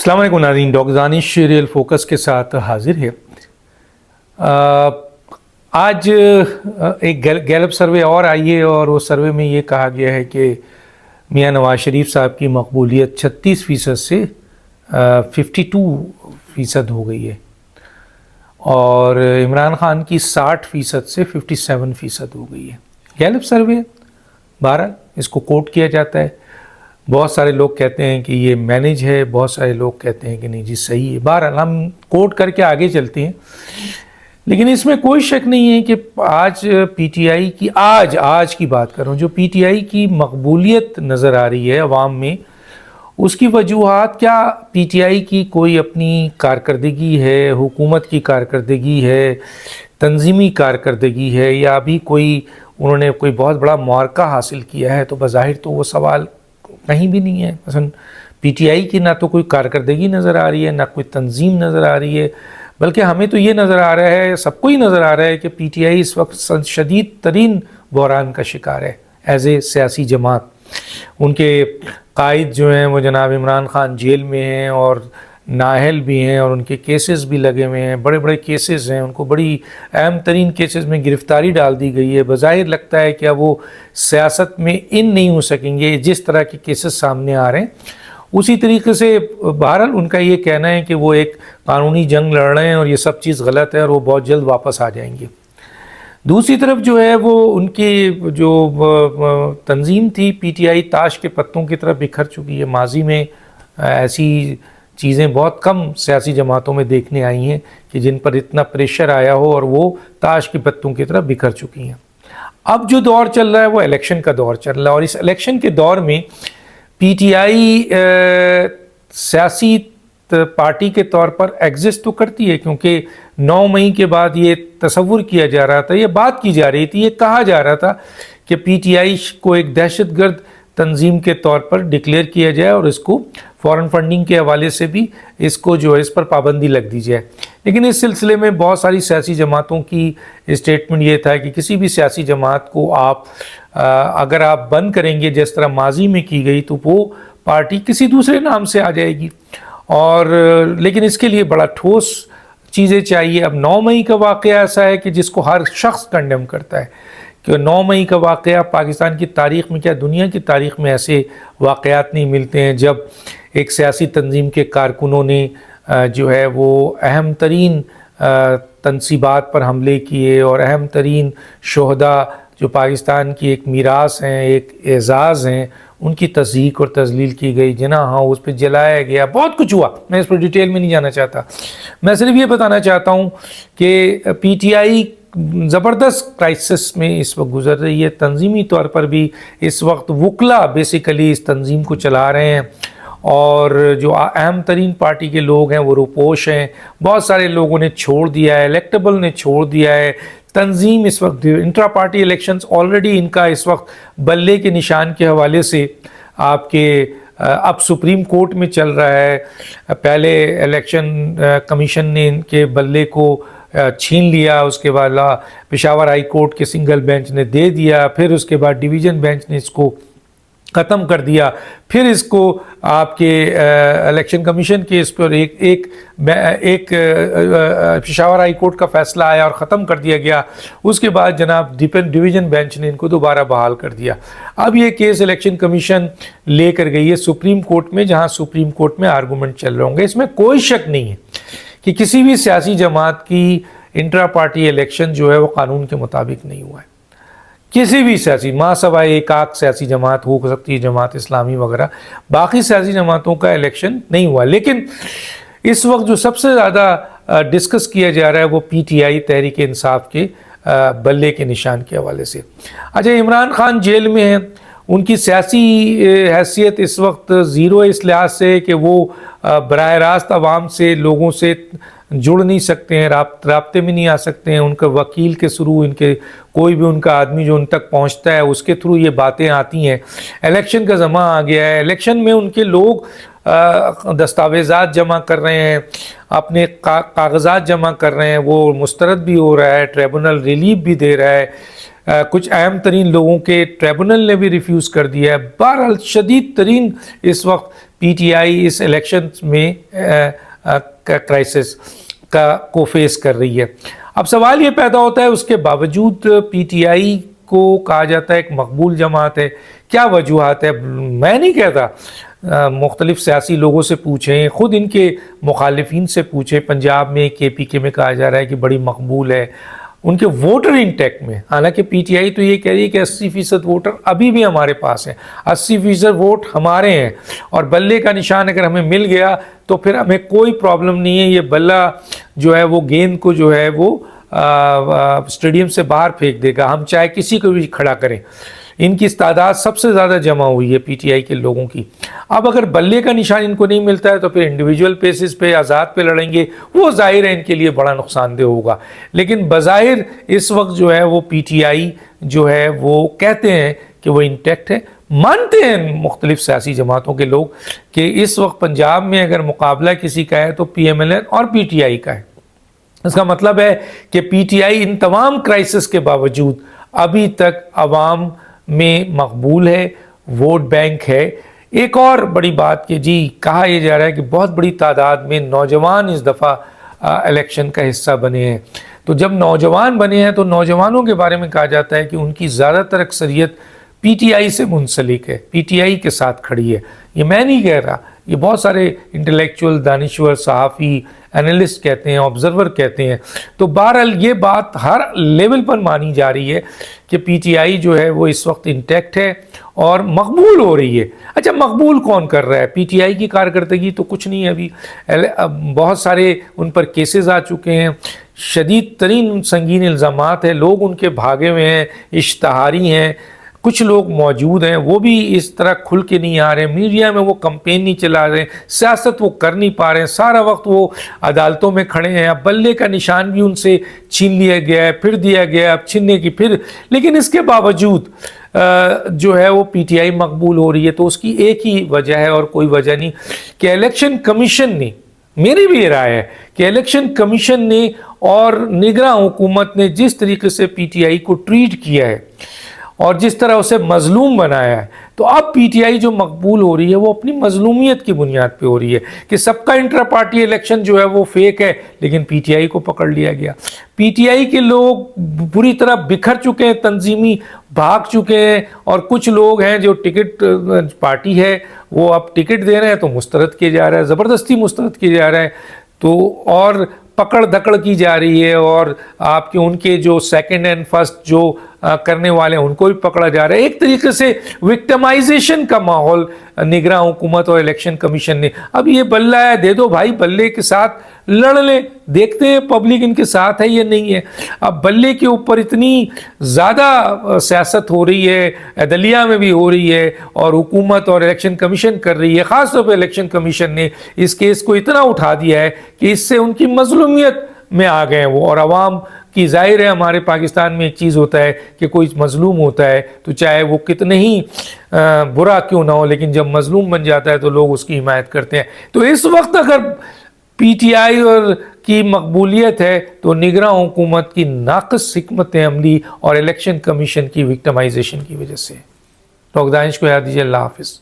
अस्सलाम वालेकुम नाज़रीन, डॉक्टर दानिश रियल फोकस के साथ हाजिर है। आज एक गैलप सर्वे और आई है और वो सर्वे में ये कहा गया है कि मियां नवाज शरीफ साहब की मकबूलियत 36% से 52% हो गई है और इमरान खान की 60% से 57% हो गई है। गैलप सर्वे, बहरहाल इसको कोट किया जाता है। बहुत सारे लोग कहते हैं कि ये मैनेज है, बहुत सारे लोग कहते हैं कि नहीं जी सही है। बहरहाल हम कोट करके आगे चलते हैं, लेकिन इसमें कोई शक नहीं है कि आज पीटीआई की आज की बात कर रहा हूँ, जो पीटीआई की मकबूलियत नज़र आ रही है अवाम में, उसकी वजूहात क्या पीटीआई की कोई अपनी कारकर्दगी है, हुकूमत की कारकर्दगी है, तंजीमी कारकर्दगी है, या अभी कोई उन्होंने कोई बहुत बड़ा मुआरका हासिल किया है? तो बज़ाहिर तो वो सवाल कहीं भी नहीं है। मसलन पीटीआई की ना तो कोई कारकर्दगी नज़र आ रही है, ना कोई तंजीम नज़र आ रही है, बल्कि हमें तो ये नज़र आ रहा है, सबको ही नज़र आ रहा है कि पीटीआई इस वक्त शदीद तरीन बहरान का शिकार है एज ए सियासी जमात। उनके कायद जो हैं वो जनाब इमरान खान जेल में हैं और नाअहल भी हैं और उनके केसेस भी लगे हुए हैं, बड़े बड़े केसेस हैं, उनको बड़ी अहम तरीन केसेस में गिरफ़्तारी डाल दी गई है। बज़ाहिर लगता है कि अब वो सियासत में इन नहीं हो सकेंगे, जिस तरह के केसेस सामने आ रहे हैं उसी तरीके से। बहरहाल उनका ये कहना है कि वो एक कानूनी जंग लड़ रहे हैं और ये सब चीज़ गलत है और वो बहुत जल्द वापस आ जाएंगे। दूसरी तरफ जो है वो उनकी जो तंजीम थी पीटीआई ताश के पत्तों की तरफ बिखर चुकी है। माजी में ऐसी चीज़ें बहुत कम सियासी जमातों में देखने आई हैं कि जिन पर इतना प्रेशर आया हो और वो ताश के पत्तों की तरफ बिखर चुकी हैं। अब जो दौर चल रहा है वो इलेक्शन का दौर चल रहा है और इस इलेक्शन के दौर में पीटीआई सियासी पार्टी के तौर पर एग्जिस्ट तो करती है, क्योंकि 9 मई के बाद ये तसव्वुर किया जा रहा था, ये बात की जा रही थी, ये कहा जा रहा था कि पीटीआई को एक दहशतगर्द तंजीम के तौर पर डिक्लेयर किया जाए और इसको फॉरेन फंडिंग के हवाले से भी इसको जो है इस पर पाबंदी लग दी जाए। लेकिन इस सिलसिले में बहुत सारी सियासी जमातों की स्टेटमेंट ये था कि किसी भी सियासी जमात को आप अगर आप बंद करेंगे जिस तरह माजी में की गई तो वो पार्टी किसी दूसरे नाम से आ जाएगी, और लेकिन इसके लिए बड़ा ठोस चीज़ें चाहिए। अब 9 मई का वाक़या ऐसा है कि जिसको हर शख्स कंडेम करता है कि 9 मई का वाक़या पाकिस्तान की तारीख़ में, क्या दुनिया की तारीख़ में ऐसे वाक़यात नहीं मिलते हैं जब एक सियासी तंजीम के कारकुनों ने जो है वो अहम तरीन तनसीबात पर हमले किए और अहम तरीन शोहदा जो पाकिस्तान की एक मीरास हैं, एक एज़ाज़ हैं, उनकी तज़हीक और तज़लील की गई, जिना हाउस पे जलाया गया, बहुत कुछ हुआ। मैं इस पर डिटेल में नहीं जाना चाहता, मैं सिर्फ ये बताना चाहता हूँ कि पीटीआई ज़बरदस्त क्राइसिस में इस वक्त गुजर रही है। तंजीमी तौर पर भी इस वक्त वकला बेसिकली इस तंजीम को चला रहे हैं और जो अहम तरीन पार्टी के लोग हैं वो रुपोश हैं। बहुत सारे लोगों ने छोड़ दिया है, इलेक्टेबल ने छोड़ दिया है। तंजीम इस वक्त इंट्रा पार्टी इलेक्शंस ऑलरेडी इनका इस वक्त बल्ले के निशान के हवाले से आपके अब सुप्रीम कोर्ट में चल रहा है। पहले इलेक्शन कमीशन ने इनके बल्ले को छीन लिया, उसके बाद पेशावर हाई कोर्ट के सिंगल बेंच ने दे दिया, फिर उसके बाद डिवीज़न बेंच ने इसको ख़त्म कर दिया, फिर इसको आपके इलेक्शन कमीशन के इस पर एक पेशावर हाई कोर्ट का फ़ैसला आया और ख़त्म कर दिया गया। उसके बाद जनाब डिवीज़न बेंच ने इनको दोबारा बहाल कर दिया। अब ये केस इलेक्शन कमीशन लेकर गई है सुप्रीम कोर्ट में, जहां सुप्रीम कोर्ट में आर्गूमेंट चल रहे होंगे। इसमें कोई शक नहीं है कि किसी भी सियासी जमात की इंट्रा पार्टी इलेक्शन जो है वो कानून के मुताबिक नहीं हुआ है। किसी भी सियासी मासवाए एक आख सियासी जमात हो सकती है, जमात इस्लामी वगैरह, बाकी सियासी जमातों का इलेक्शन नहीं हुआ। लेकिन इस वक्त जो सबसे ज़्यादा डिस्कस किया जा रहा है वो पीटीआई तहरीक इंसाफ के बल्ले के निशान के हवाले से। अच्छा, इमरान खान जेल में हैं, उनकी सियासी हैसियत इस वक्त ज़ीरो इस लिहाज से कि वो बराह रास्त आवाम से, लोगों से जुड़ नहीं सकते हैं, राब्ते में नहीं आ सकते हैं। उनका वकील के थ्रू, इनके कोई भी उनका आदमी जो उन तक पहुंचता है उसके थ्रू ये बातें आती हैं। इलेक्शन का ज़मा आ गया है, इलेक्शन में उनके लोग दस्तावेज़ात जमा कर रहे हैं, अपने कागज़ात जमा कर रहे हैं, वो मुस्तरद भी हो रहा है, ट्रिब्यूनल रिलीफ भी दे रहा है। कुछ अहम तरीन लोगों के ट्रिब्यूनल ने भी रिफ्यूज़ कर दिया है। बहरहाल शदीद तरीन इस वक्त پی ٹی آئی اس الیکشن میں کرائسس کو فیس کر رہی ہے۔ اب سوال یہ پیدا ہوتا ہے اس کے باوجود پی ٹی آئی کو کہا جاتا ہے ایک مقبول جماعت ہے، کیا وجوہات ہے؟ میں نہیں کہتا، مختلف سیاسی لوگوں سے پوچھیں، خود ان کے مخالفین سے پوچھیں۔ پنجاب میں کے پی کے میں کہا جا رہا ہے کہ بڑی مقبول ہے، ان کے ووٹر انٹیک میں، حالانکہ پی ٹی آئی تو یہ کہہ رہی ہے کہ 80% ووٹر ابھی بھی ہمارے پاس ہیں، 80% ووٹ ہمارے ہیں، اور بلے کا نشان اگر ہمیں مل گیا تو پھر ہمیں کوئی پرابلم نہیں ہے، یہ بلہ جو ہے وہ گیند کو جو ہے وہ اسٹیڈیم سے باہر پھینک دے گا، ہم چاہے کسی کو بھی کھڑا کریں۔ ان کی تعداد سب سے زیادہ جمع ہوئی ہے پی ٹی آئی کے لوگوں کی۔ اب اگر بلے کا نشان ان کو نہیں ملتا ہے تو پھر انڈیویجول بیسس پہ آزاد پہ لڑیں گے، وہ ظاہر ہے ان کے لیے بڑا نقصان دہ ہوگا۔ لیکن بظاہر اس وقت جو ہے وہ پی ٹی آئی جو ہے وہ کہتے ہیں کہ وہ انٹیکٹ ہے، مانتے ہیں مختلف سیاسی جماعتوں کے لوگ کہ اس وقت پنجاب میں اگر مقابلہ کسی کا ہے تو پی ایم ایل این اور پی ٹی آئی کا ہے۔ اس کا مطلب ہے کہ پی ٹی آئی ان تمام کرائسس کے باوجود ابھی تک عوام میں مقبول ہے، ووٹ بینک ہے۔ ایک اور بڑی بات کہ جی کہا یہ جا رہا ہے کہ بہت بڑی تعداد میں نوجوان اس دفعہ الیکشن کا حصہ بنے ہیں، تو جب نوجوان بنے ہیں تو نوجوانوں کے بارے میں کہا جاتا ہے کہ ان کی زیادہ تر اکثریت پی ٹی آئی سے منسلک ہے، پی ٹی آئی کے ساتھ کھڑی ہے۔ یہ میں نہیں کہہ رہا، یہ بہت سارے انٹلیکچوئل، دانشور، صحافی، انالسٹ کہتے ہیں، آبزرور کہتے ہیں۔ تو بہرحال یہ بات ہر لیول پر مانی جا رہی ہے کہ پی ٹی آئی جو ہے وہ اس وقت انٹیکٹ ہے اور مقبول ہو رہی ہے۔ اچھا مقبول کون کر رہا ہے؟ پی ٹی آئی کی کارکردگی تو کچھ نہیں ہے ابھی، بہت سارے ان پر کیسز آ چکے ہیں، شدید ترین سنگین الزامات ہیں، لوگ ان کے بھاگے ہوئے ہیں، اشتہاری ہیں، کچھ لوگ موجود ہیں وہ بھی اس طرح کھل کے نہیں آ رہے، میڈیا میں وہ کمپین نہیں چلا رہے، سیاست وہ کر نہیں پا رہے ہیں، سارا وقت وہ عدالتوں میں کھڑے ہیں۔ اب بلے کا نشان بھی ان سے چھین لیا گیا ہے، پھر دیا گیا، اب چھیننے کی پھر، لیکن اس کے باوجود جو ہے وہ پی ٹی آئی مقبول ہو رہی ہے۔ تو اس کی ایک ہی وجہ ہے اور کوئی وجہ نہیں کہ الیکشن کمیشن نے، میری بھی یہ رائے ہے کہ الیکشن کمیشن نے اور نگراں حکومت نے جس طریقے سے پی ٹی آئی کو ٹریٹ کیا ہے اور جس طرح اسے مظلوم بنایا ہے، تو اب پی ٹی آئی جو مقبول ہو رہی ہے وہ اپنی مظلومیت کی بنیاد پہ ہو رہی ہے کہ سب کا انٹرا پارٹی الیکشن جو ہے وہ فیک ہے، لیکن پی ٹی آئی کو پکڑ لیا گیا۔ پی ٹی آئی کے لوگ بری طرح بکھر چکے ہیں، تنظیمی بھاگ چکے ہیں، اور کچھ لوگ ہیں جو ٹکٹ پارٹی ہے وہ اب ٹکٹ دے رہے ہیں تو مسترد کیے جا رہا ہے، زبردستی مسترد کیے جا رہا ہے، تو اور پکڑ دکڑ کی جا رہی ہے، اور آپ کے ان کے جو سیکنڈ اینڈ فرسٹ جو کرنے والے ہیں ان کو بھی پکڑا جا رہا ہے۔ ایک طریقے سے وکٹمائزیشن کا ماحول نگراں حکومت اور الیکشن کمیشن نے، اب یہ بلہ ہے دے دو بھائی، بلے کے ساتھ لڑ لیں، دیکھتے ہیں پبلک ان کے ساتھ ہے یا نہیں ہے۔ اب بلے کے اوپر اتنی زیادہ سیاست ہو رہی ہے، عدلیہ میں بھی ہو رہی ہے، اور حکومت اور الیکشن کمیشن کر رہی ہے، خاص طور پہ الیکشن کمیشن نے اس کیس کو اتنا اٹھا دیا ہے کہ اس سے ان کی مظلومیت میں آ گئے ہیں وہ، اور عوام کی ظاہر ہے ہمارے پاکستان میں ایک چیز ہوتا ہے کہ کوئی مظلوم ہوتا ہے تو چاہے وہ کتنے ہی برا کیوں نہ ہو، لیکن جب مظلوم بن جاتا ہے تو لوگ اس کی حمایت کرتے ہیں۔ تو اس وقت اگر پی ٹی آئی اور کی مقبولیت ہے تو نگراں حکومت کی ناقص حکمت عملی اور الیکشن کمیشن کی وکٹمائزیشن کی وجہ سے۔ ڈاکٹر دانش کو یاد دیجیے، اللہ حافظ۔